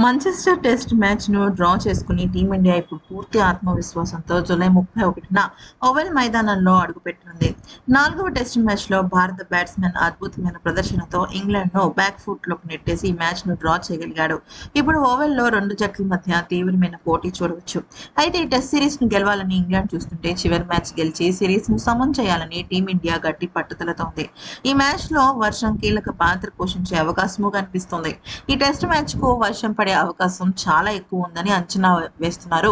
Manchester test మ్యాచ్‌ను draw చేసుకుని team India ఇప్పుడు పూర్తి ఆత్మవిశ్వాసంతో జూలై 31న ఓవెల్ మైదానంలో అడుగుపెట్టనుంది. 4వ టెస్ట్ మ్యాచ్‌లో భారత బ్యాట్స్‌మన్ అద్భుతమైన ప్రదర్శనతో ఇంగ్లాండ్‌ను బ్యాక్ ఫుట్‌లోకి నెట్టేసి ఈ మ్యాచ్‌ను డ్రా చేయగలిగాడు. ఇప్పుడు ఓవెల్‌లో రెండు జట్ల మధ్య తీవ్రమైన పోటీ చూడవచ్చు. అయితే ఈ టెస్ట్ సిరీస్‌ను గెలవాలని ఇంగ్లాండ్ చూస్తుంటే చివరి మ్యాచ్ గెలిచి సిరీస్‌ను సమం చేయాలని టీమిండియా గట్టి పట్టుదలతో ఉంది. ఈ మ్యాచ్‌లో వర్షం కీలక పాత్ర పోషించే అవకాశమూ కనిపిస్తుంది. ఈ టెస్ట్ మ్యాచ్‌కు వర్షం పడే అవకాశం చాలా ఎక్కువ ఉందని అంచనా వేస్తున్నారు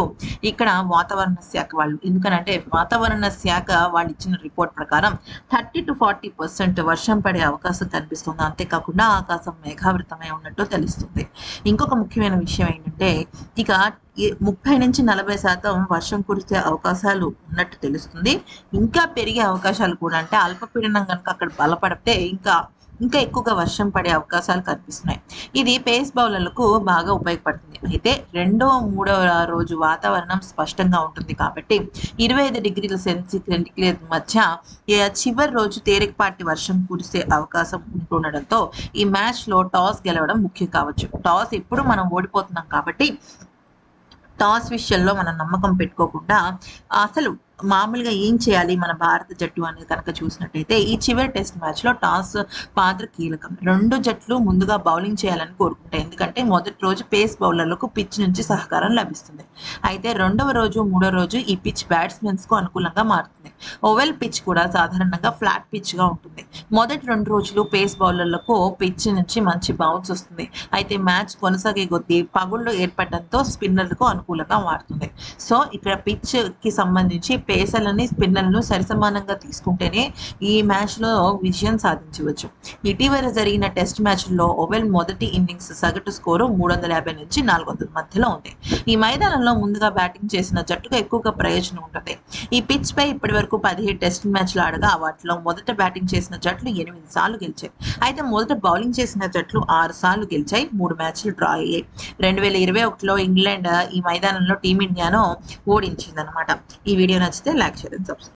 ఇక్కడ వాతావరణ శాఖ వాళ్ళు. ఎందుకనంటే వాతావరణ శాఖ వాళ్ళు ఇచ్చిన రిపోర్ట్ ప్రకారం 30-40% వర్షం పడే అవకాశం కనిపిస్తుంది. అంతేకాకుండా ఆకాశం మేఘావృతమై ఉన్నట్టు తెలుస్తుంది. ఇంకొక ముఖ్యమైన విషయం ఏంటంటే ఇక 30-40% వర్షం కురిసే అవకాశాలు ఉన్నట్టు తెలుస్తుంది. ఇంకా పెరిగే అవకాశాలు కూడా, అంటే అల్పపీడనం కనుక అక్కడ బలపడితే ఇంకా ఎక్కువగా వర్షం పడే అవకాశాలు కనిపిస్తున్నాయి. ఇది పేస్ బౌలర్లకు బాగా ఉపయోగపడుతుంది. అయితే రెండవ మూడవ రోజు వాతావరణం స్పష్టంగా ఉంటుంది కాబట్టి 25 డిగ్రీల సెంటిగ్రేడ్ మధ్య చివరి రోజు తేలికపాటి వర్షం కురిసే అవకాశం ఉంటుండడంతో ఈ మ్యాచ్లో టాస్ గెలవడం ముఖ్యం కావచ్చు. టాస్ ఎప్పుడు మనం ఓడిపోతున్నాం కాబట్టి టాస్ విషయంలో మనం నమ్మకం పెట్టుకోకుండా అసలు మామూలుగా ఏం చేయాలి మన భారత జట్టు అనేది కనుక చూసినట్టయితే ఈ చివరి టెస్ట్ మ్యాచ్లో టాస్ పాత్ర కీలకం. రెండు జట్లు ముందుగా బౌలింగ్ చేయాలని కోరుకుంటాయి. ఎందుకంటే మొదటి రోజు పేస్ బౌలర్లకు పిచ్ నుంచి సహకారం లభిస్తుంది. అయితే రెండవ రోజు మూడో రోజు ఈ పిచ్ బ్యాట్స్మెన్స్కు అనుకూలంగా మారుతుంది. ఓవెల్ పిచ్ కూడా సాధారణంగా ఫ్లాట్ పిచ్గా ఉంటుంది. మొదటి 2 రోజులు పేస్ బౌలర్లకు పిచ్ నుంచి మంచి బౌన్స్ వస్తుంది. అయితే మ్యాచ్ కొనసాగే కొద్దీ పగుళ్ళు ఏర్పడడంతో స్పిన్నర్లకు అనుకూలంగా మారుతుంది. సో ఇక్కడ పిచ్కి సంబంధించి పేసర్లని స్పిన్నర్లను సరిసమానంగా తీసుకుంటేనే ఈ మ్యాచ్లో విజయం సాధించవచ్చు. ఇటీవల జరిగిన టెస్ట్ మ్యాచ్లో ఓవెల్ మొదటి ఇన్నింగ్స్ సగటు స్కోరు 350 నుంచి 400 మధ్యలో ఉంది. ఈ మైదానంలో ముందుగా బ్యాటింగ్ చేసిన జట్టుకు ఎక్కువగా ప్రయోజనం ఉంటుంది. ఈ పిచ్ పై ఇప్పటివరకు 17 టెస్ట్ మ్యాచ్లు ఆడగా వాటిలో మొదట బ్యాటింగ్ చేసిన జట్లు 8 సార్లు గెలిచాయి. అయితే మొదట బౌలింగ్ చేసిన జట్లు 6 సార్లు గెలిచాయి. 3 మ్యాచ్లు డ్రా అయ్యాయి. 2021లో ఇంగ్లాండ్ ఈ మైదానంలో టీమిండియాను ఓడించిందనమాట. ఈ వీడియో నచ్చితే లైక్, షేర్ అండ్ సబ్స్క్రైబ్.